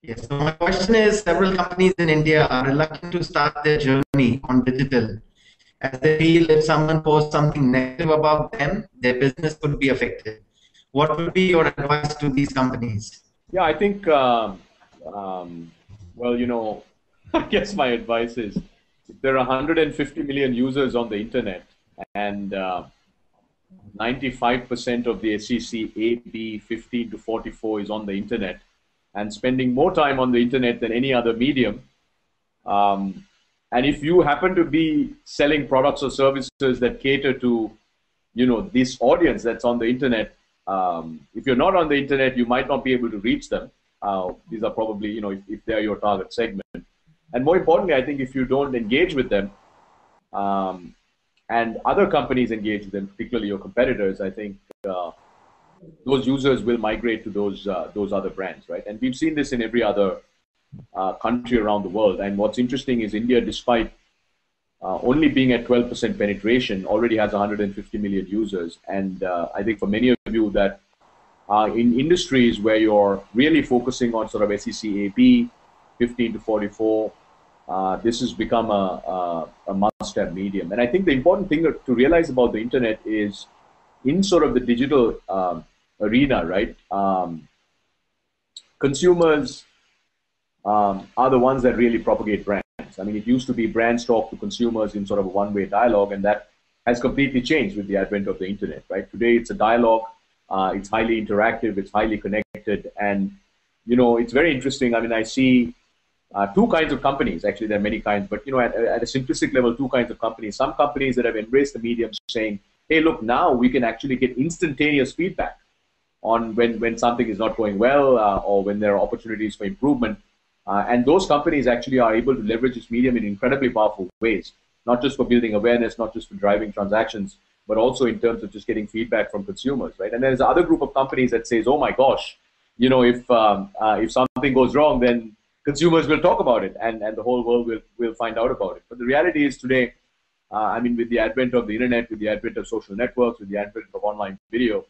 Yes. So my question is, several companies in India are reluctant to start their journey on digital as they feel if someone posts something negative about them, their business could be affected. What would be your advice to these companies? Yeah, I think, well, I guess my advice is if there are 150 million users on the internet and 95% of the SEC AB 15 to 44 is on the internet and spending more time on the internet than any other medium. Um, and if you happen to be selling products or services that cater to, this audience that's on the internet, if you're not on the internet, you might not be able to reach them. These are probably, if they're your target segment. And more importantly, I think if you don't engage with them, um, and other companies engage with them, particularly your competitors, I think those users will migrate to those other brands, right? And we've seen this in every other country around the world. And what's interesting is India, despite only being at 12% penetration, already has 150 million users. And I think for many of you that are in industries where you're really focusing on sort of SECAB 15 to 44, this has become a must-have medium. And I think the important thing to realize about the internet is in sort of the digital arena, right? Consumers are the ones that really propagate brands. I mean, it used to be brands talk to consumers in sort of a one-way dialogue, and that has completely changed with the advent of the internet, right? Today, it's a dialogue. It's highly interactive. It's highly connected. And, it's very interesting. I mean, I see two kinds of companies. Actually, there are many kinds, but, at a simplistic level, two kinds of companies. Some companies that have embraced the medium saying, hey, look, now we can actually get instantaneous feedback on when something is not going well or when there are opportunities for improvement. And those companies actually are able to leverage this medium in incredibly powerful ways, not just for building awareness, not just for driving transactions, but also in terms of just getting feedback from consumers, right? And there's another group of companies that says, oh my gosh, if something goes wrong, then consumers will talk about it and the whole world will find out about it. But the reality is today, with the advent of the internet, with the advent of social networks, with the advent of online video,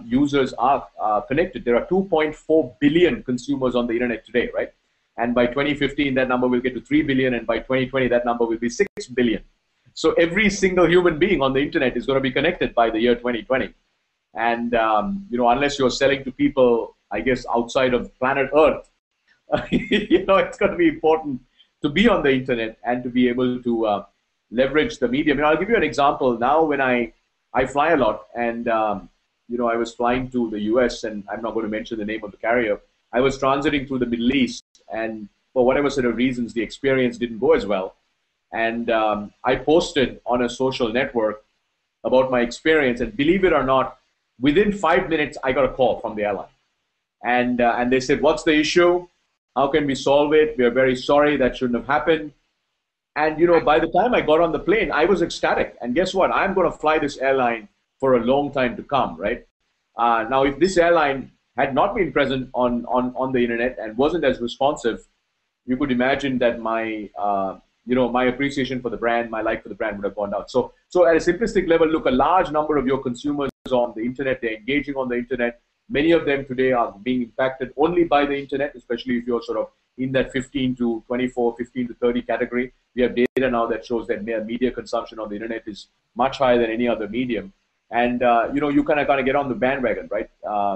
users are connected. There are 2.4 billion consumers on the internet today, right? And by 2015, that number will get to 3 billion. And by 2020, that number will be 6 billion. So every single human being on the internet is going to be connected by the year 2020. And, unless you're selling to people, I guess, outside of planet Earth, it's going to be important to be on the internet and to be able to leverage the medium. I'll give you an example. Now, when I fly a lot and, I was flying to the US, and I'm not going to mention the name of the carrier. I was transiting through the Middle East, and for whatever sort of reasons, the experience didn't go as well. And I posted on a social network about my experience, and believe it or not, within 5 minutes, I got a call from the airline. And they said, what's the issue? How can we solve it? We are very sorry. That shouldn't have happened. And, by the time I got on the plane, I was ecstatic. And guess what? I'm going to fly this airline for a long time to come, right? Now, if this airline had not been present on the internet and wasn't as responsive, you could imagine that my my appreciation for the brand, my like for the brand would have gone down. So at a simplistic level, look, a large number of your consumers on the internet, they're engaging on the internet. Many of them today are being impacted only by the internet, especially if you're sort of in that 15 to 24, 15 to 30 category. We have data now that shows that media consumption on the internet is much higher than any other medium. And, you kind of get on the bandwagon, right?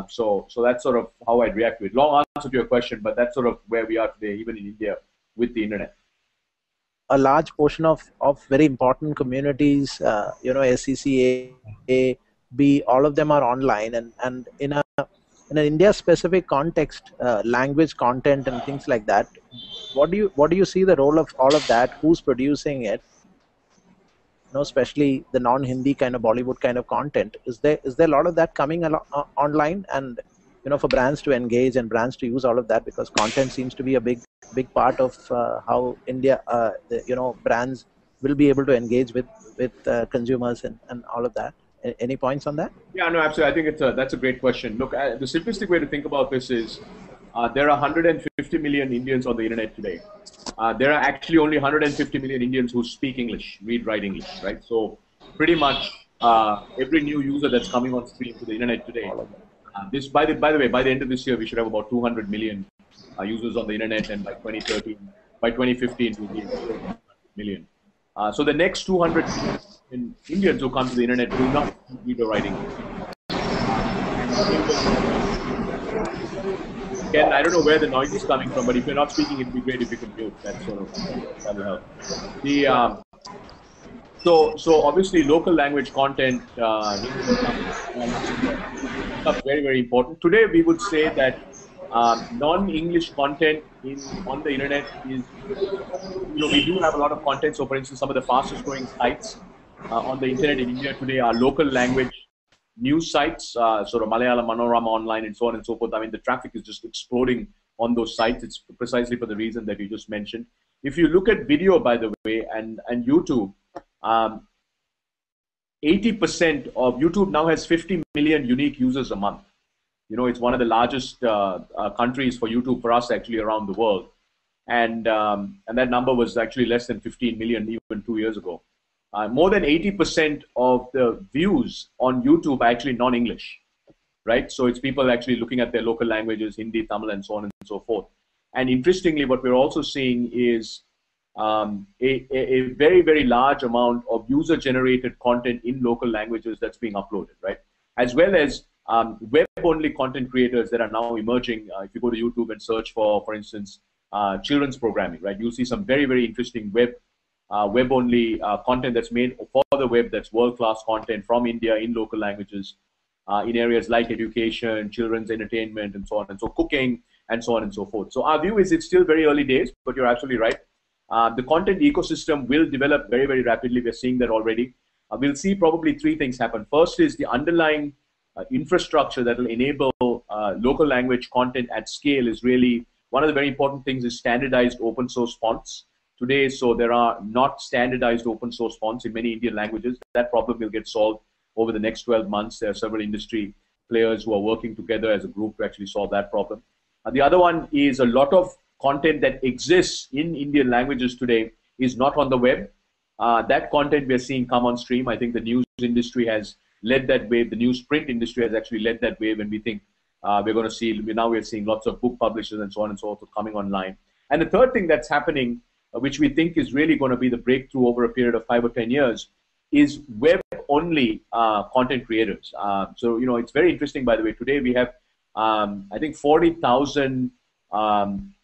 So that's sort of how I'd react to it. Long answer to your question, but that's sort of where we are today, even in India, with the internet. A large portion of very important communities, SEC, A, B, all of them are online, and in an India-specific context, language content and things like that. What do you see the role of all of that? Who's producing it? Especially the non-Hindi kind of Bollywood kind of content. Is there a lot of that coming online, and for brands to engage and brands to use all of that, because content seems to be a big part of how India, brands will be able to engage with consumers and all of that. Any points on that? Yeah, no, absolutely. I think that's a great question. Look, the simplistic way to think about this is there are 150 million Indians on the internet today. There are actually only 150 million Indians who speak English, read, write English, right? So pretty much every new user that's coming on stream to the internet today, by the way, by the end of this year, we should have about 200 million users on the internet, and by 2015, we'll be close to 200 million. So the next 200 million Indians who come to the internet will not read or writing. Again, I don't know where the noise is coming from, but if you're not speaking, it'd be great if you could mute. That'll help. So obviously local language content that's very, very important. Today we would say that non-English content on the internet is, we do have a lot of content. So for instance, some of the fastest growing sites on the internet in India today are local language news sites, sort of Malayalam, Manorama Online, and so on and so forth. I mean, the traffic is just exploding on those sites. It's precisely for the reason that you just mentioned. If you look at video, by the way, and YouTube, 80% of YouTube now has 50 million unique users a month. It's one of the largest countries for YouTube for us actually around the world. And that number was actually less than 15 million even 2 years ago. More than 80% of the views on YouTube are actually non-English, right? So it's people actually looking at their local languages, Hindi, Tamil, and so on and so forth. And interestingly, what we're also seeing is a very, very large amount of user-generated content in local languages that's being uploaded, right? As well as web-only content creators that are now emerging. If you go to YouTube and search for instance, children's programming, right? You'll see some very, very interesting web-only content that's made for the web, that's world-class content from India in local languages in areas like education, children's entertainment, and so on and so cooking, and so on and so forth. So our view is it's still very early days, but you're absolutely right. The content ecosystem will develop very, very rapidly. We're seeing that already. We'll see probably three things happen. First is the underlying infrastructure that will enable local language content at scale is really one of the very important things is standardized open source fonts. Today, so there are not standardized open source fonts in many Indian languages. That problem will get solved over the next 12 months. There are several industry players who are working together as a group to actually solve that problem. The other one is a lot of content that exists in Indian languages today is not on the web. That content we're seeing come on stream. I think the news industry has led that wave. The newsprint industry has actually led that wave, and we think we're going to see, now we're seeing lots of book publishers and so on and so forth coming online. And the third thing that's happening, which we think is really going to be the breakthrough over a period of 5 or 10 years, is web-only content creators. So, it's very interesting, by the way. Today we have, I think, 40,000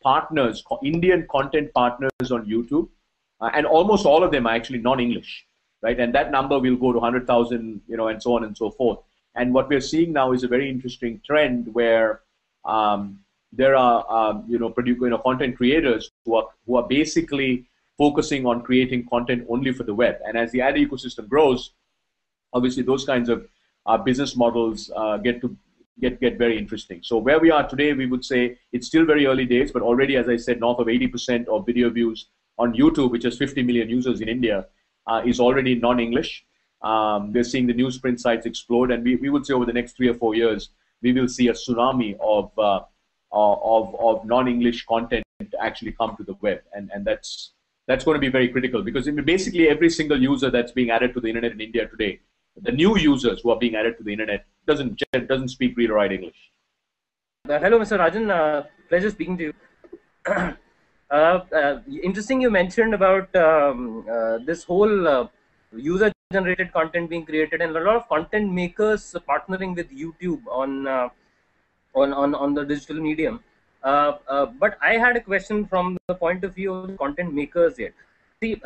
partners, Indian content partners on YouTube, and almost all of them are actually non-English, right? And that number will go to 100,000, and so on and so forth. And what we're seeing now is a very interesting trend where there are, content creators who are basically focusing on creating content only for the web. And as the ad ecosystem grows, obviously those kinds of business models get very interesting. So where we are today, we would say it's still very early days, but already, as I said, north of 80% of video views on YouTube, which has 50 million users in India, is already non-English. We're seeing the newsprint sites explode, and we would say over the next 3 or 4 years, we will see a tsunami of non-English content actually come to the web, and that's going to be very critical, because basically every single user that's being added to the internet in India today, the new users who are being added to the internet, doesn't speak, read, or write English. Hello, Mr. Rajan. Pleasure speaking to you. Interesting you mentioned about this whole user-generated content being created, and a lot of content makers partnering with YouTube on the digital medium. But I had a question from the point of view of the content makers yet. See,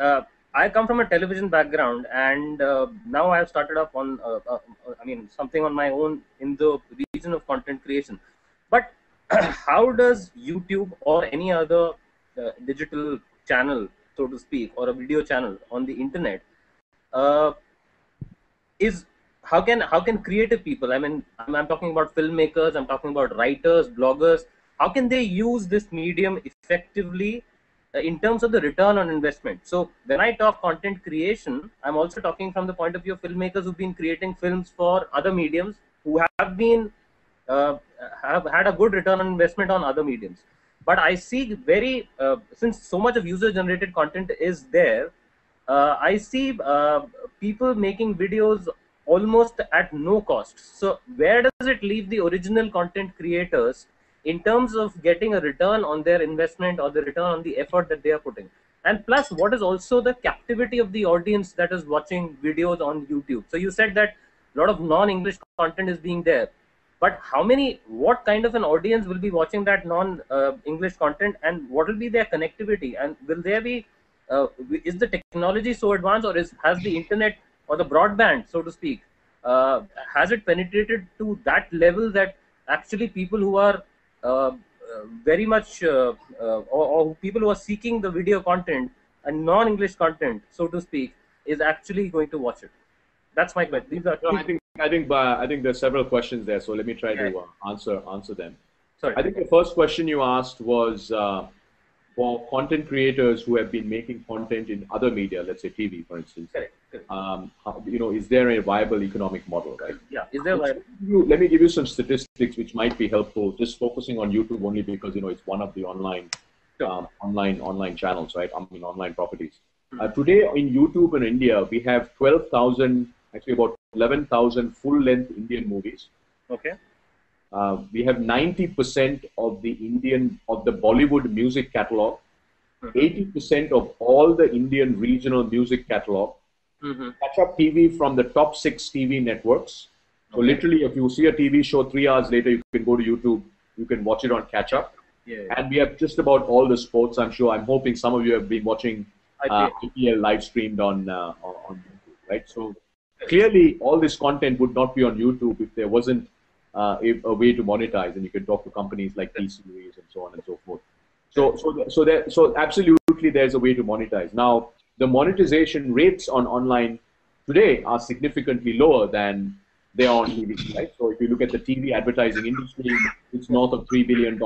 I come from a television background, and now I have started up on, something on my own in the region of content creation. But how does YouTube or any other digital channel, so to speak, or a video channel on the internet, how can creative people, I'm talking about filmmakers, I'm talking about writers, bloggers, how can they use this medium effectively in terms of the return on investment? So when I talk content creation, I'm also talking from the point of view of filmmakers who've been creating films for other mediums, who have been have had a good return on investment on other mediums. But I see since so much of user-generated content is there, I see people making videos almost at no cost. So where does it leave the original content creators in terms of getting a return on their investment or the return on the effort that they are putting. And plus, what is also the captivity of the audience that is watching videos on YouTube? So you said that a lot of non-English content is being there, but what kind of an audience will be watching that non-English content, and what will be their connectivity, and will there be is the technology so advanced, or has the internet or the broadband, so to speak, has it penetrated to that level that actually people who are very much or people who are seeking the video content and non-English content, so to speak, is actually going to watch it? That's my question. These are I think there's several questions there, so let me try to answer them. Sorry. I think the first question you asked was for content creators who have been making content in other media, let's say TV, for instance. Correct. Is there a viable economic model, right? Yeah. Is there viable? Let me give you some statistics which might be helpful. Just focusing on YouTube only because it's one of the online channels, right? I mean, online properties. Today in YouTube in India, we have 12,000, actually about 11,000 full-length Indian movies. Okay. We have 90% of the Bollywood music catalog, 80% of all the Indian regional music catalog, catch-up TV from the top 6 TV networks. So literally, if you see a TV show 3 hours later, you can go to YouTube, you can watch it on catch-up. And we have just about all the sports. I'm hoping some of you have been watching IPL live streamed on YouTube, right? So clearly, all this content would not be on YouTube if there wasn't a way to monetize, and you can talk to companies like T-Series and so on and so forth. So absolutely, there's a way to monetize. Now, the monetization rates on online today are significantly lower than they are on TV, right? So if you look at the TV advertising industry, it's north of $3 billion.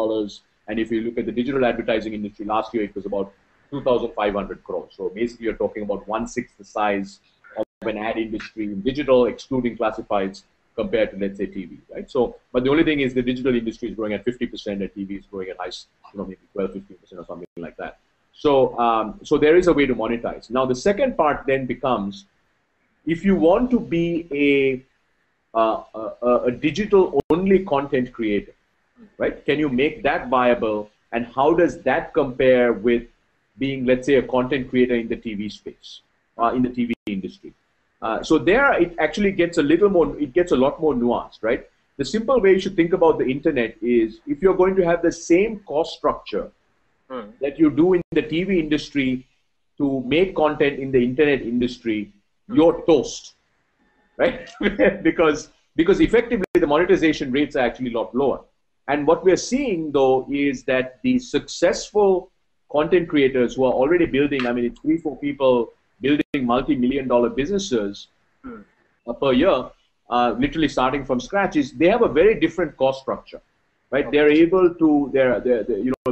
And if you look at the digital advertising industry, last year it was about 2,500 crores. So basically, you're talking about 1/6 the size of an ad industry in digital, excluding classifieds, compared to, let's say, TV, right? So, but the only thing is the digital industry is growing at 50%, and TV is growing at maybe 12-15% or something like that. So, so there is a way to monetize. Now, the second part then becomes, if you want to be a digital-only content creator, right? Can you make that viable, and how does that compare with being, let's say, a content creator in the TV space, in the TV industry? So there, it actually gets a lot more nuanced, right? The simple way you should think about the internet is, if you're going to have the same cost structure that you do in the TV industry to make content in the internet industry, you're toast, right? because effectively the monetization rates are actually a lot lower. And what we're seeing, though, is that the successful content creators who are already building, I mean, it's 3-4 people building multi-million-dollar businesses per year, literally starting from scratch, they have a very different cost structure, right? They're able to,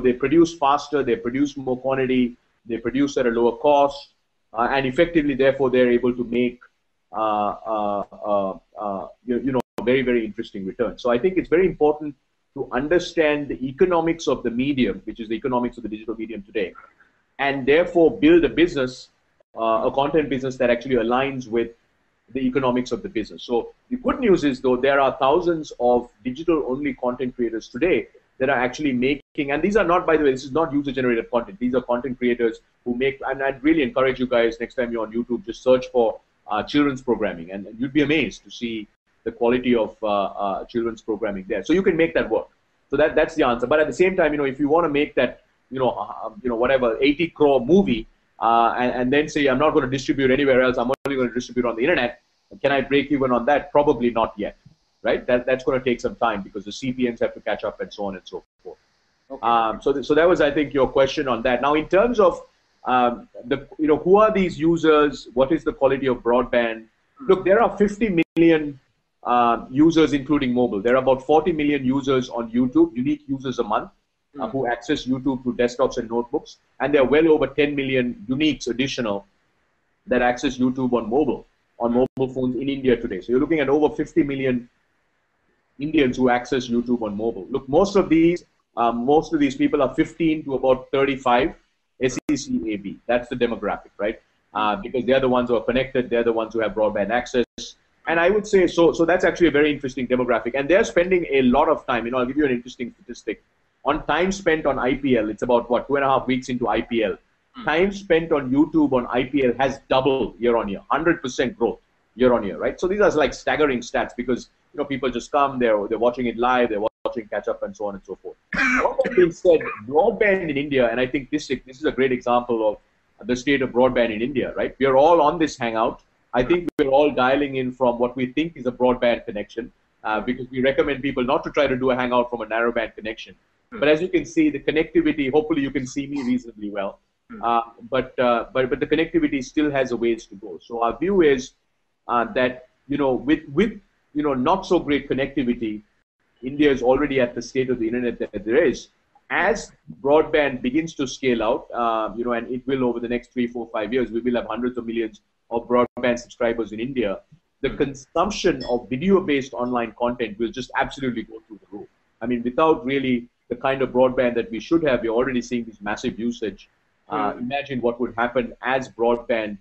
they produce faster, they produce more quantity, they produce at a lower cost, and effectively, therefore, they're able to make, very, very interesting returns. So I think it's very important to understand the economics of the medium, which is the economics of the digital medium today, and therefore build a business, a content business that actually aligns with the economics of the business. So the good news is, though, there are thousands of digital-only content creators today that are actually making, and these are not, by the way, this is not user-generated content. These are content creators who make, and I'd really encourage you guys, next time you're on YouTube, just search for children's programming, and you'd be amazed to see the quality of children's programming there. So you can make that work. So that's the answer. But at the same time, if you want to make that, whatever, 80 crore movie, and then say, I'm not going to distribute anywhere else, I'm only going to distribute on the internet, can I break even on that? Probably not yet, right? That's going to take some time because the CPMs have to catch up and so on and so forth. Okay. So that was, I think, your question on that. Now, in terms of who are these users? What is the quality of broadband? Look, there are 50 million users, including mobile. There are about 40 million users on YouTube, unique users a month, who access YouTube through desktops and notebooks. And there are well over 10 million uniques additional that access YouTube on mobile phones in India today. So you're looking at over 50 million Indians who access YouTube on mobile. Look, most of these people are 15 to about 35 SECAB. That's the demographic, right? Because they're the ones who are connected. They're the ones who have broadband access. And I would say, so that's actually a very interesting demographic. And they're spending a lot of time. I'll give you an interesting statistic. On time spent on IPL, it's about, what, 2.5 weeks into IPL. Time spent on YouTube on IPL has doubled year on year, 100% growth year on year, right? So these are like staggering stats because, people just come, they're watching it live, they're watching catch up and so on and so forth. All that being said, broadband in India, and I think this is a great example of the state of broadband in India, right? We are all on this Hangout. I think we're all dialing in from what we think is a broadband connection because we recommend people not to try to do a Hangout from a narrowband connection. But as you can see, the connectivity, hopefully you can see me reasonably well, but the connectivity still has a ways to go. So our view is that, with not so great connectivity, India is already at the state of the internet that there is. As broadband begins to scale out, and it will over the next 3, 4, 5 years, we will have hundreds of millions of broadband subscribers in India. The consumption of video-based online content will just absolutely go through the roof. I mean, without really the kind of broadband that we should have, we're already seeing this massive usage. Imagine what would happen as broadband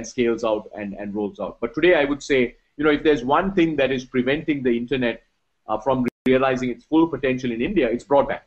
scales out and rolls out. But today, I would say, if there's one thing that is preventing the internet from realizing its full potential in India, it's broadband.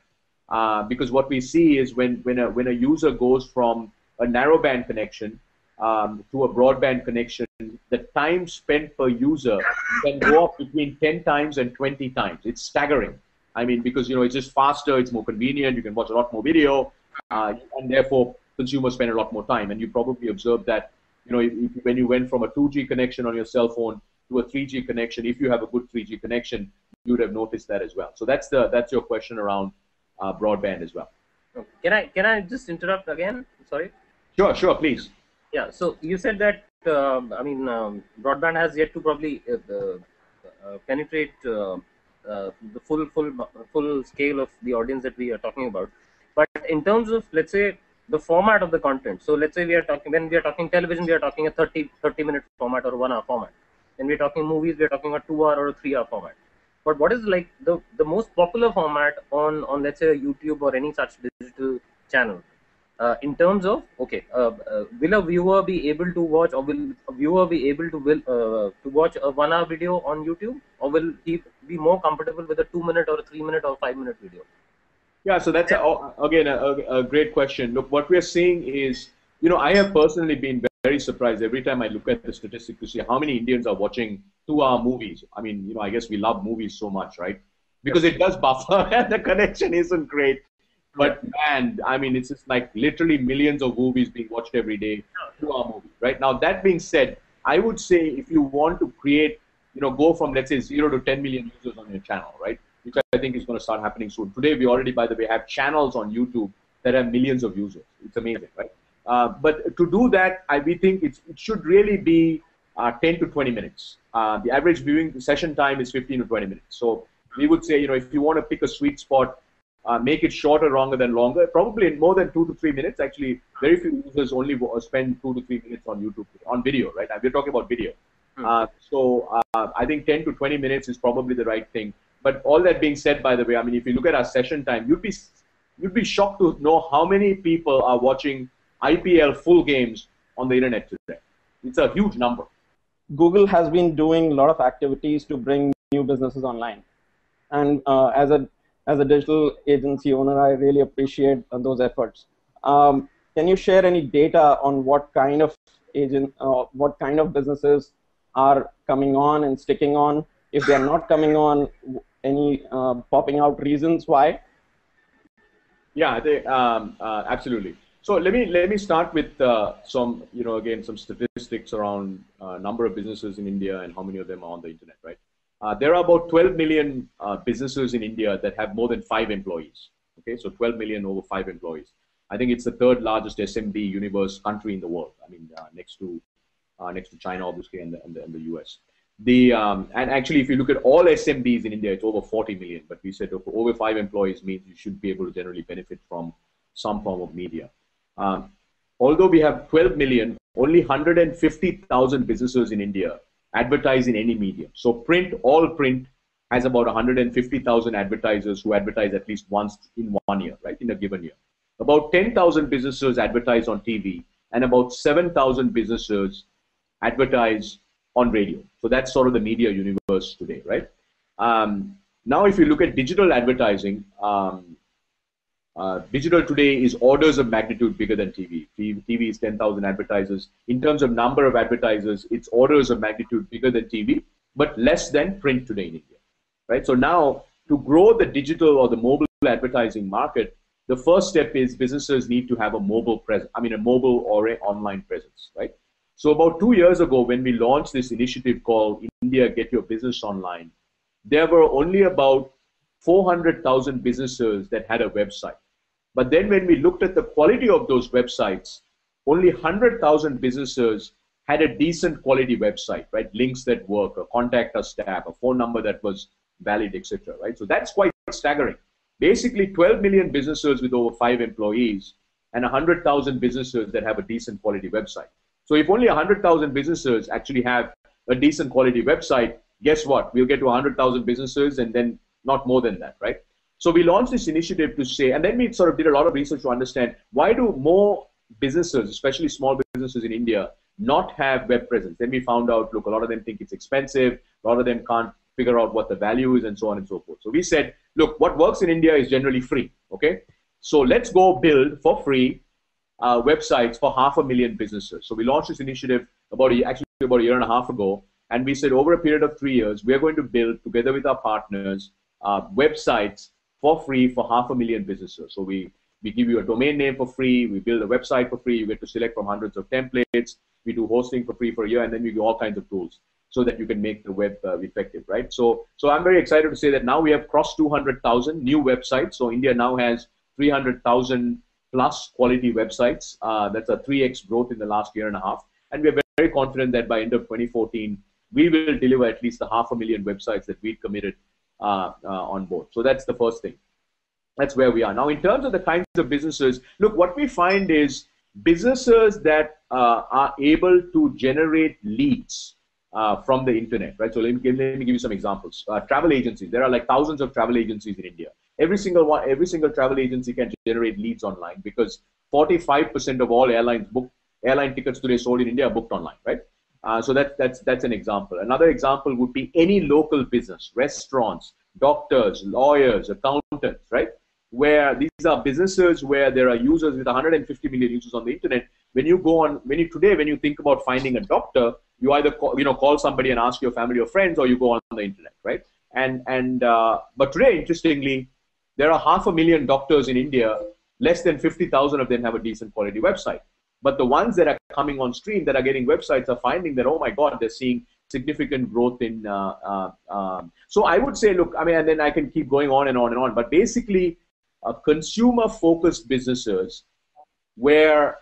Because what we see is when a user goes from a narrowband connection to a broadband connection, the time spent per user can go up between 10 times and 20 times. It's staggering. I mean, because it's just faster, it's more convenient, you can watch a lot more video, and therefore consumers spend a lot more time. And you probably observed that, when you went from a 2G connection on your cell phone to a 3G connection, if you have a good 3G connection, you would have noticed that as well. So that's your question around broadband as well. Can I just interrupt again? Sorry. Sure, please. Yeah. So you said that broadband has yet to probably penetrate the full scale of the audience that we are talking about. But in terms of, let's say, the format of the content. So let's say when we are talking television, we are talking a 30-minute format or 1 hour format. When we're talking movies, we're talking a 2-hour or a 3-hour format. But what is like the most popular format on let's say YouTube or any such digital channel in terms of will a viewer be able to watch, or will a viewer be able to watch a 1-hour video on YouTube, or will he be more comfortable with a 2-minute or a 3-minute or 5-minute video? Yeah, so that's again a great question. Look, what we're seeing is, I have personally been very surprised every time I look at the statistic to see how many Indians are watching 2-hour movies. I mean, I guess we love movies so much, right? Because it does buffer and the connection isn't great. But man, I mean, it's just like literally millions of movies being watched every day, 2-hour movies, right? Now, that being said, I would say if you want to create, go from, let's say, 0 to 10 million users on your channel, right? Which I think is going to start happening soon. Today, we already, by the way, have channels on YouTube that have millions of users. It's amazing, right? But to do that, we think it should really be 10 to 20 minutes. The average viewing session time is 15 to 20 minutes. So we would say, if you want to pick a sweet spot, make it shorter rather than longer, probably in more than 2 to 3 minutes. Actually, very few users only spend 2 to 3 minutes on YouTube, on video, right? We're talking about video. So I think 10 to 20 minutes is probably the right thing. But all that being said, by the way, I mean, if you look at our session time, you'd be shocked to know how many people are watching IPL full games on the internet today. It's a huge number. Google has been doing a lot of activities to bring new businesses online. And as a digital agency owner, I really appreciate those efforts. Can you share any data on what kind of businesses are coming on and sticking on? If they are not coming on, any popping out reasons why? Yeah, absolutely. So let me start with some statistics around number of businesses in India and how many of them are on the internet, right? There are about 12 million businesses in India that have more than 5 employees. Okay, so 12 million over 5 employees. I think it's the 3rd largest SMB universe country in the world. I mean, next to China, obviously, and the US. And actually, if you look at all SMBs in India, it's over 40 million. But we said over 5 employees means you should be able to generally benefit from some form of media. Although we have 12 million, only 150,000 businesses in India advertise in any medium. So all print has about 150,000 advertisers who advertise at least once in 1 year, right, in a given year. About 10,000 businesses advertise on TV, and about 7,000 businesses advertise on radio. So that's sort of the media universe today, right? Now, if you look at digital advertising, digital today is orders of magnitude bigger than TV. TV is 10,000 advertisers. In terms of number of advertisers, it's orders of magnitude bigger than TV, but less than print today in India, right? So now, to grow the digital or the mobile advertising market, the first step is businesses need to have a mobile presence. I mean, a mobile or an online presence, right? So about 2 years ago, when we launched this initiative called India Get Your Business Online, there were only about 400,000 businesses that had a website. But then when we looked at the quality of those websites, only 100,000 businesses had a decent quality website, right? Links that work, a contact us tab, a phone number that was valid, etc., right? So that's quite staggering. Basically, 12 million businesses with over 5 employees and 100,000 businesses that have a decent quality website. So if only 100,000 businesses actually have a decent quality website, guess what? We'll get to 100,000 businesses and then not more than that, right? So we launched this initiative to say, and then we sort of did a lot of research to understand why do more businesses, especially small businesses in India, not have web presence. Then we found out, look, a lot of them think it's expensive, a lot of them can't figure out what the value is, and so on and so forth. So we said, look, what works in India is generally free, okay? So let's go build for free websites for 500,000 businesses. So we launched this initiative about a year and a half ago, and we said over a period of 3 years, we are going to build, together with our partners, websites for free for 500,000 businesses. So we give you a domain name for free, we build a website for free, you get to select from hundreds of templates, we do hosting for free for a year, and then we do all kinds of tools so that you can make the web effective, right? So I'm very excited to say that now we have crossed 200,000 new websites. So India now has 300,000 plus quality websites. That's a 3x growth in the last year and a half. And we're very confident that by end of 2014, we will deliver at least the 500,000 websites that we committed on board. So that's the first thing. That's where we are. Now, in terms of the kinds of businesses, look, what we find is businesses that are able to generate leads from the internet, right? So let me give you some examples. Travel agencies. There are like thousands of travel agencies in India. Every single travel agency can generate leads online because 45% of all airline tickets today sold in India are booked online, right? So that's an example. Another example would be any local business, restaurants, doctors, lawyers, accountants, right? Where these are businesses where there are users with 150 million users on the internet. When you think about finding a doctor, you either call somebody and ask your family or friends, or you go on the internet, right? But today, interestingly, there are 500,000 doctors in India. Less than 50,000 of them have a decent quality website. But the ones that are coming on stream that are getting websites are finding that, oh my God, they're seeing significant growth in. So I would say, look, I mean, and then I can keep going on and on and on. But basically, consumer-focused businesses where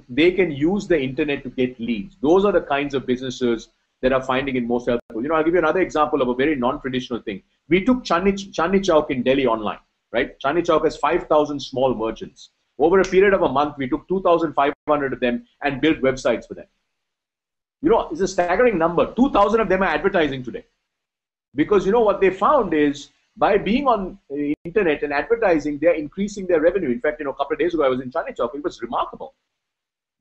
they can use the internet to get leads. Those are the kinds of businesses that are finding it most helpful. I'll give you another example of a very non-traditional thing. We took Chandni Chowk in Delhi online, right? Chandni Chowk has 5,000 small merchants. Over a period of a month, we took 2,500 of them and built websites for them. It's a staggering number. 2,000 of them are advertising today. Because what they found is by being on the internet and advertising, they're increasing their revenue. In fact, a couple of days ago, I was in Chandni Chowk. It was remarkable.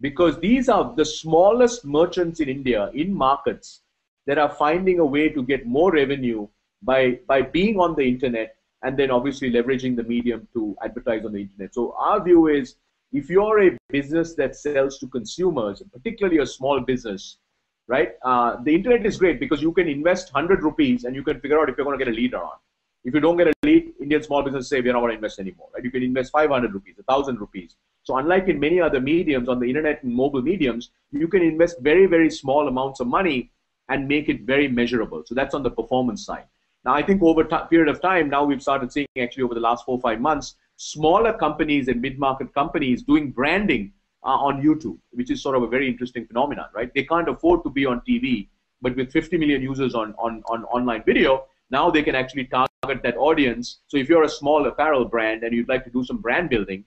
Because these are the smallest merchants in India, in markets, that are finding a way to get more revenue by being on the internet and then obviously leveraging the medium to advertise on the internet. So our view is, if you're a business that sells to consumers, particularly a small business, right, the internet is great because you can invest 100 rupees and you can figure out if you're going to get a lead or not. If you don't get a lead, Indian small businesses say, we're not going to invest anymore, right? You can invest 500 rupees, 1,000 rupees. So unlike in many other mediums, on the internet and mobile mediums, you can invest very, very small amounts of money and make it very measurable. So that's on the performance side. Now, I think over a period of time, now we've started seeing actually over the last 4 or 5 months, smaller companies and mid-market companies doing branding on YouTube, which is sort of a very interesting phenomenon, right? They can't afford to be on TV, but with 50 million users on online video, now they can actually target that audience. So if you're a small apparel brand and you'd like to do some brand building,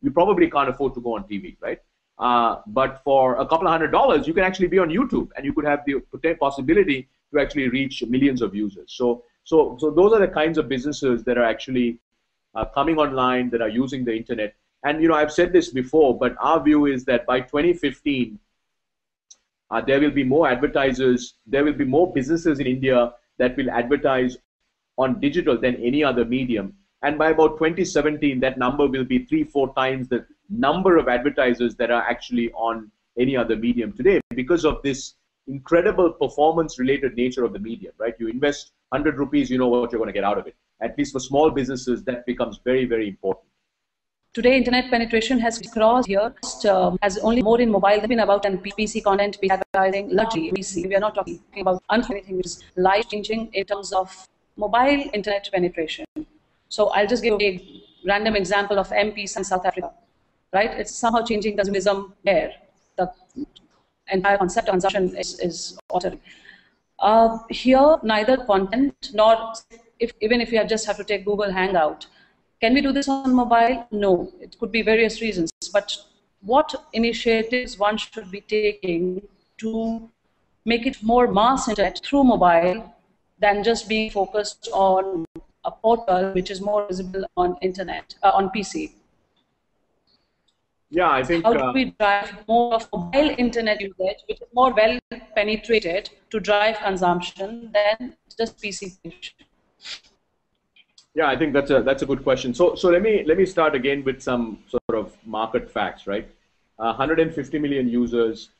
you probably can't afford to go on TV, right? But for a couple of $100, you can actually be on YouTube and you could have the possibility to actually reach millions of users. So those are the kinds of businesses that are actually coming online, that are using the internet. And I've said this before, but our view is that by 2015, there will be more advertisers, there will be more businesses in India that will advertise on digital than any other medium. And by about 2017, that number will be 3-4 times the number of advertisers that are actually on any other medium today, because of this incredible performance-related nature of the medium, right? You invest 100 rupees, you know what you're going to get out of it. At least for small businesses, that becomes very, very important. Today, internet penetration has crossed here, has only more in mobile than been about and PC content, PC advertising, largely PC. We are not talking about anything which is life-changing in terms of mobile internet penetration. So I'll just give a random example of M-Peace in South Africa, right? It's somehow changing consumerism there. The entire concept of consumption is altering. Here, neither content nor, even if you just have to take Google Hangout, can we do this on mobile? No, it could be various reasons. But what initiatives one should be taking to make it more mass internet through mobile than just being focused on a portal which is more visible on internet, on PC? Yeah, I think. How do we drive more of mobile internet usage, which is more well penetrated, to drive consumption than just PC usage? Yeah, I think that's a good question. So let me start again with some sort of market facts, right? 150 million users,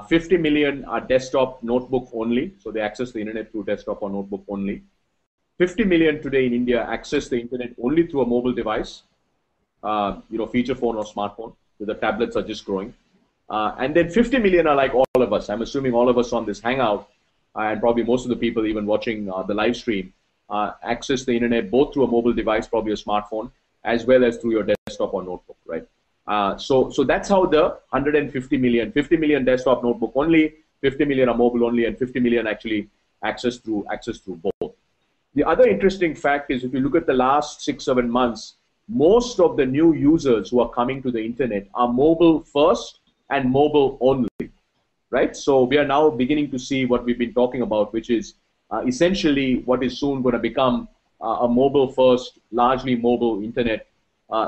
50 million are desktop notebook only, so they access the internet through desktop or notebook only. 50 million today in India access the internet only through a mobile device, feature phone or smartphone. So the tablets are just growing. And then 50 million are like all of us. I'm assuming all of us on this Hangout, and probably most of the people even watching the live stream, access the internet both through a mobile device, probably a smartphone, as well as through your desktop or notebook, right? So that's how the 150 million, 50 million desktop notebook only, 50 million are mobile only, and 50 million actually access through both. The other interesting fact is, if you look at the last 6-7 months, most of the new users who are coming to the internet are mobile first and mobile only, right? So we are now beginning to see what we've been talking about, which is essentially what is soon going to become a mobile first, largely mobile internet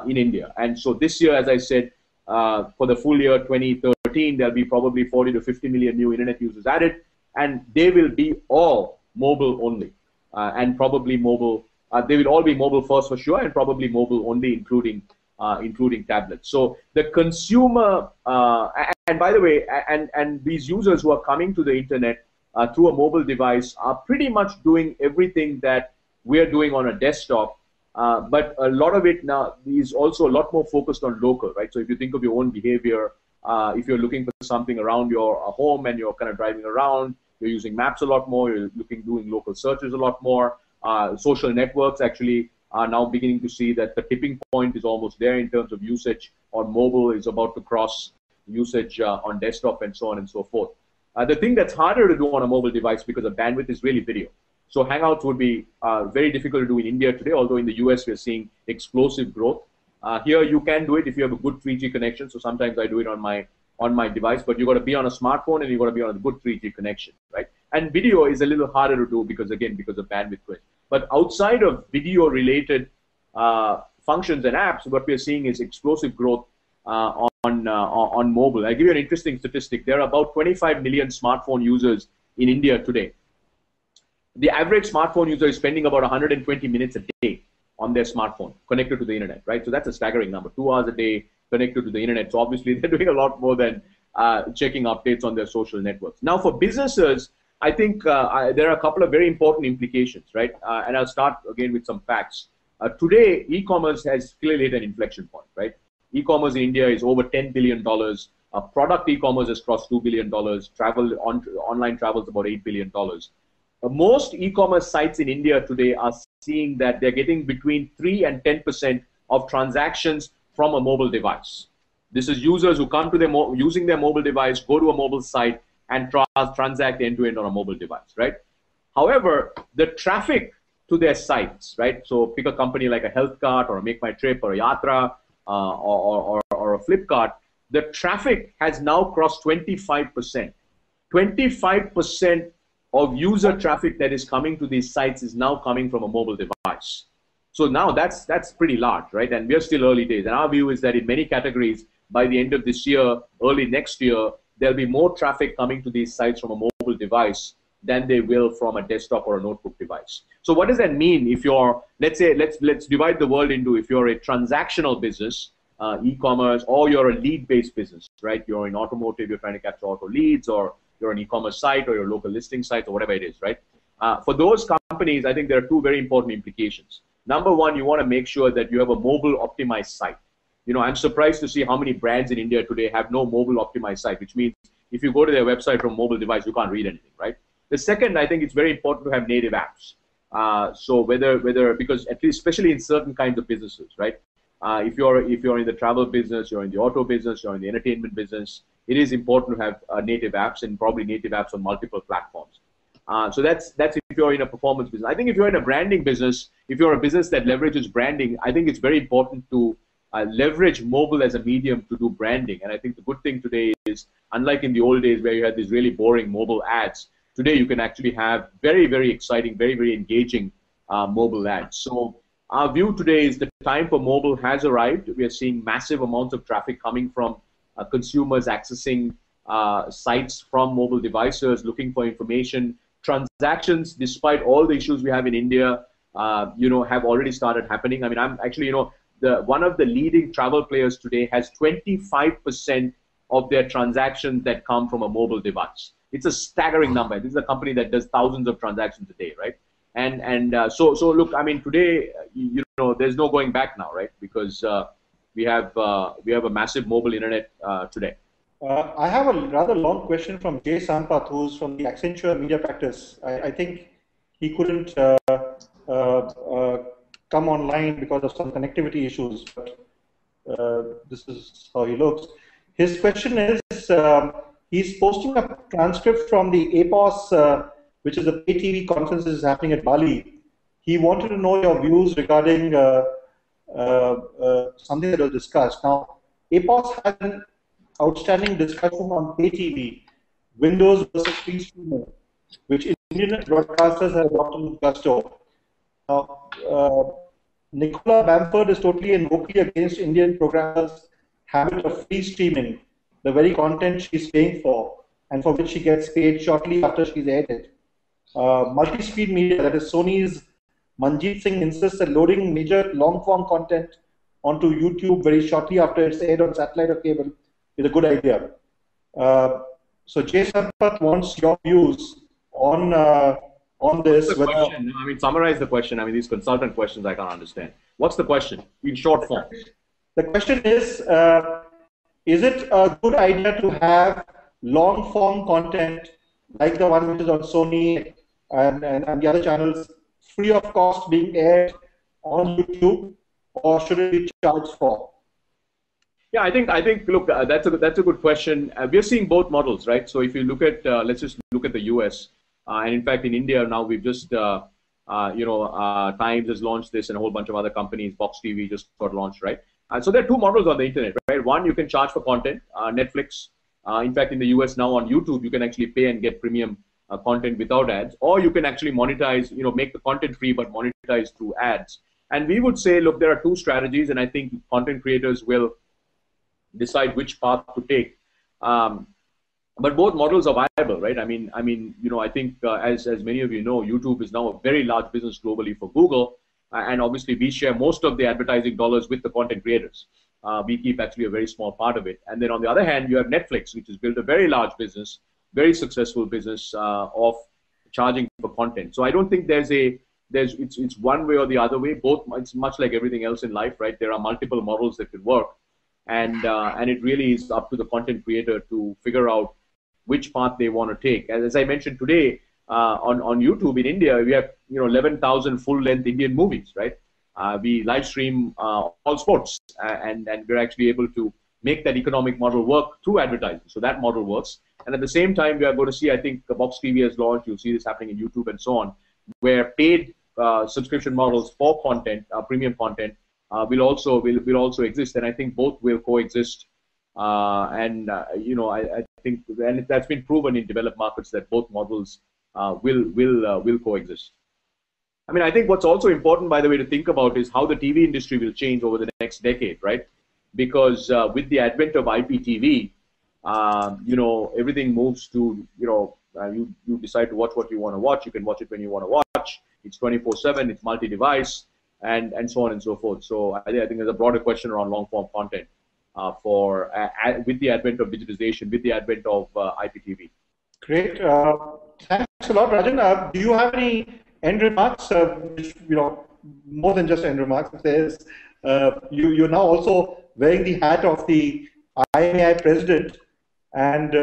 in India. And so this year, as I said, for the full year 2013, there'll be probably 40 to 50 million new internet users added, and they will be all mobile only. And probably mobile, they will all be mobile first for sure, and probably mobile only, including tablets. So the consumer, and by the way, and these users who are coming to the internet through a mobile device are pretty much doing everything that we're doing on a desktop, but a lot of it now is also a lot more focused on local, right? So if you think of your own behavior, if you're looking for something around your home and you're kind of driving around, you're using maps a lot more, you're doing local searches a lot more. Social networks actually are now beginning to see that the tipping point is almost there in terms of usage on mobile, is about to cross usage on desktop, and so on and so forth. The thing that's harder to do on a mobile device because of bandwidth is really video. So Hangouts would be very difficult to do in India today, although in the US we're seeing explosive growth. Here you can do it if you have a good 3G connection. So sometimes I do it on my device, but you've got to be on a smartphone and you've got to be on a good 3G connection, right? And video is a little harder to do because of bandwidth. But outside of video-related functions and apps, what we're seeing is explosive growth on mobile. I'll give you an interesting statistic. There are about 25 million smartphone users in India today. The average smartphone user is spending about 120 minutes a day on their smartphone connected to the internet, right? So that's a staggering number, 2 hours a day connected to the internet. So obviously they're doing a lot more than checking updates on their social networks. Now for businesses, I think there are a couple of very important implications, right? And I'll start again with some facts. Today, e-commerce has clearly hit an inflection point, right? E-commerce in India is over $10 billion. Product e-commerce has crossed $2 billion. Online travel is about $8 billion. Most e-commerce sites in India today are seeing that they're getting between 3 and 10% of transactions from a mobile device. This is users who come to using their mobile device, go to a mobile site, and transact end-to-end on a mobile device, right? However, the traffic to their sites, right? So pick a company like a HealthCart or a Make My Trip or a Yatra or a Flipkart. The traffic has now crossed 25%. 25% of user traffic that is coming to these sites is now coming from a mobile device. So now that's pretty large, right? And we're still early days. And our view is that in many categories, by the end of this year, early next year, there'll be more traffic coming to these sites from a mobile device than they will from a desktop or a notebook device. So what does that mean if you're, let's say, let's divide the world into, if you're a transactional business, e-commerce, or you're a lead-based business, right? You're in automotive, you're trying to capture auto leads, or you're an e-commerce site, or your local listing site, or whatever it is, right? For those companies, I think there are two very important implications. Number one, you want to make sure that you have a mobile optimized site. You know, I'm surprised to see how many brands in India today have no mobile optimized site, which means if you go to their website from a mobile device, you can't read anything, right? The second, I think it's very important to have native apps. So because at least, especially in certain kinds of businesses, right? If you're in the travel business, you're in the auto business, you're in the entertainment business, it is important to have native apps, and probably native apps on multiple platforms. So that's if you're in a performance business. I think if you're in a branding business, if you're a business that leverages branding, I think it's very important to leverage mobile as a medium to do branding. And I think the good thing today is, unlike in the old days where you had these really boring mobile ads, today you can actually have very, very exciting, very, very engaging mobile ads. So our view today is the time for mobile has arrived. We are seeing massive amounts of traffic coming from consumers accessing sites from mobile devices, looking for information. Transactions, despite all the issues we have in India, have already started happening. I mean, I'm actually, one of the leading travel players today has 25% of their transactions that come from a mobile device. It's a staggering number. This is a company that does thousands of transactions a day, right? So look, I mean, today, there's no going back now, right? Because we have a massive mobile internet today. I have a rather long question from Jay Sampath, who's from the Accenture media practice. I think he couldn't come online because of some connectivity issues, but this is how he looks. His question is, he's posting a transcript from the APOS, which is the pay TV conference that is happening at Bali. He wanted to know your views regarding something that was discussed. Now, APOS had an outstanding discussion on pay TV, Windows versus free streaming, which Indian broadcasters have adopted with gusto. Now, Nicola Bamford is totally and vocally against Indian programmers' habit of free streaming, the very content she's paying for, and for which she gets paid shortly after she's aired it. Multi-speed media, that is Sony's Manjeet Singh, insists that loading major long-form content onto YouTube very shortly after it's aired on satellite or cable is a good idea. So Jay Sampath wants your views on this. Question? I mean, summarize the question. I mean, these consultant questions I can't understand. What's the question in short form? The question is it a good idea to have long-form content like the one which is on Sony and the other channels free of cost being aired on YouTube, or should it be charged for? Yeah, I think. Look, that's a good question. We're seeing both models, right? So if you look at, let's just look at the US, and in fact in India now we've just, Times has launched this, and a whole bunch of other companies. Box TV just got launched, right? So there are two models on the internet, right? One, you can charge for content. Netflix, in fact, in the US now on YouTube, you can actually pay and get premium content without ads, or you can actually monetize, make the content free but monetize through ads. And we would say, look, there are two strategies, and I think content creators will decide which path to take. But both models are viable, right? I mean, I think as many of you know, YouTube is now a very large business globally for Google, and obviously we share most of the advertising dollars with the content creators. We keep actually a very small part of it. And then on the other hand, you have Netflix, which has built a very large business, very successful business of charging for content. So I don't think it's one way or the other way. Both, it's much like everything else in life, right? There are multiple models that could work, and it really is up to the content creator to figure out which path they want to take. As I mentioned today, on YouTube in India, we have 11,000 full-length Indian movies, right? We live stream all sports, and we're actually able to make that economic model work through advertising. So that model works. And at the same time, we are going to see, I think, Box TV has launched. You'll see this happening in YouTube and so on, where paid subscription models for content, premium content, will also exist. And I think both will coexist. I think, and that's been proven in developed markets, that both models will coexist. I mean, I think what's also important, by the way, to think about is how the TV industry will change over the next decade, right? Because with the advent of IPTV, everything moves to, you decide to watch what you want to watch. You can watch it when you want to watch. It's 24/7. It's multi-device, and so on and so forth. So I think there's a broader question around long-form content with the advent of digitization, with the advent of IPTV. Great. Thanks a lot, Rajan. Do you have any end remarks? Which, more than just end remarks. There's you're now also wearing the hat of the IAA president, and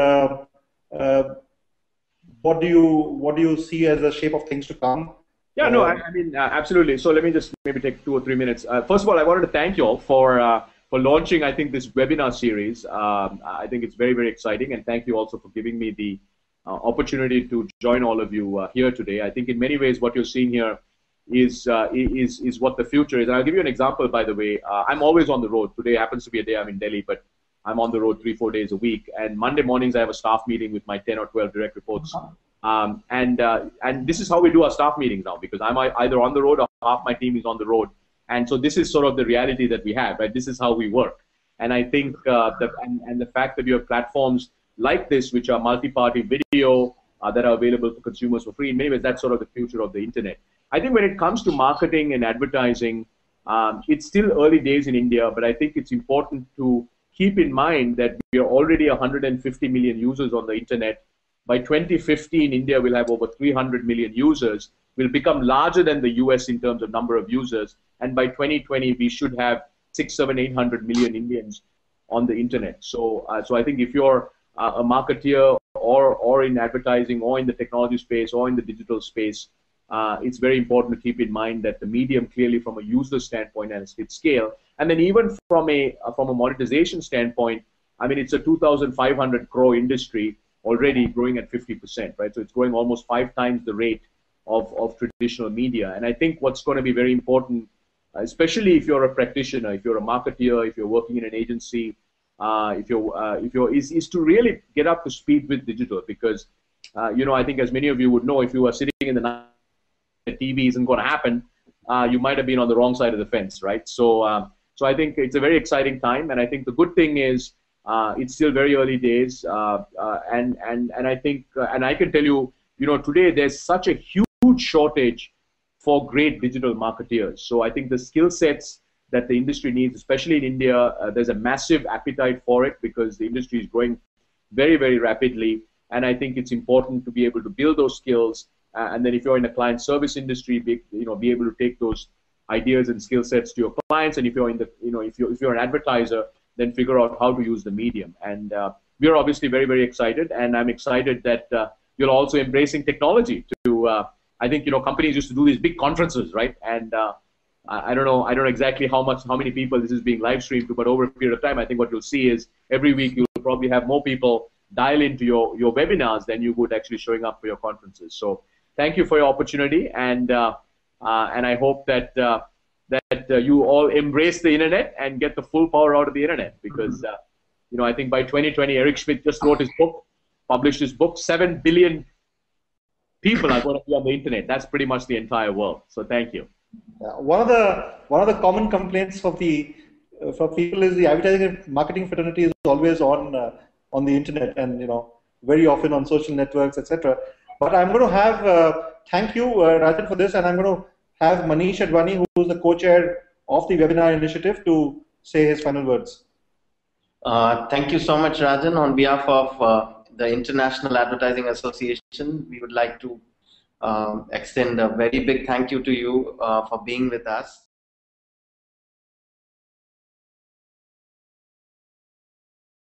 what do you see as the shape of things to come? Yeah, no, I mean, absolutely. So let me just maybe take 2 or 3 minutes. First of all, I wanted to thank you all for launching, I think, this webinar series. I think it's very, very exciting, and thank you also for giving me the opportunity to join all of you here today. I think in many ways what you're seeing here is what the future is. And I'll give you an example, by the way. I'm always on the road. Today happens to be a day I'm in Delhi, but I'm on the road 3-4 days a week. And Monday mornings I have a staff meeting with my 10 or 12 direct reports. And this is how we do our staff meetings now, because I'm either on the road or half my team is on the road. And so this is sort of the reality that we have, right? This is how we work. And I think the fact that you have platforms like this, which are multi-party video that are available for consumers for free, in many ways, that's sort of the future of the internet. I think when it comes to marketing and advertising, it's still early days in India, but I think it's important to keep in mind that we are already 150 million users on the internet. By 2015, India will have over 300 million users, will become larger than the US in terms of number of users. And by 2020, we should have 600, 700, 800 million Indians on the internet. So I think if you're a marketeer or in advertising or in the technology space or in the digital space, it's very important to keep in mind that the medium clearly from a user standpoint has its scale. And then even from a monetization standpoint, I mean, it's a 2,500 crore industry already growing at 50%, right? So it's growing almost 5 times the rate of traditional media. And I think what's going to be very important, especially if you're a practitioner, if you're a marketeer, if you're working in an agency, is to really get up to speed with digital, because I think as many of you would know, if you are sitting in the night, the TV isn't going to happen, you might have been on the wrong side of the fence, right? So I think it's a very exciting time, and I think the good thing is it's still very early days, and I think and I can tell you, today there's such a huge shortage for great digital marketeers. So I think the skill sets that the industry needs, especially in India, there's a massive appetite for it because the industry is growing very, very rapidly. And I think it's important to be able to build those skills. And then if you're in a client service industry, be able to take those ideas and skill sets to your clients. And if you're in the, if you're an advertiser, then figure out how to use the medium. And we're obviously very, very excited. And I'm excited that you're also embracing technology to, I think, companies used to do these big conferences, right? And I don't know exactly how many people this is being live streamed to, but over a period of time, I think what you'll see is every week you'll probably have more people dial into your webinars than you would actually showing up for your conferences. So thank you for your opportunity, and I hope that you all embrace the internet and get the full power out of the internet, because I think by 2020, Eric Schmidt just wrote his book, published his book. 7 billion people are going to be on the internet. That's pretty much the entire world. So thank you. One of the common complaints of from people is the advertising and marketing fraternity is always on the internet, and very often on social networks, etc. But I'm going to have thank you, Rajan, for this, and I'm going to have Manish Advani, who is the co-chair of the webinar initiative, to say his final words. Thank you so much, Rajan. On behalf of the International Advertising Association, we would like to extend a very big thank you to you for being with us.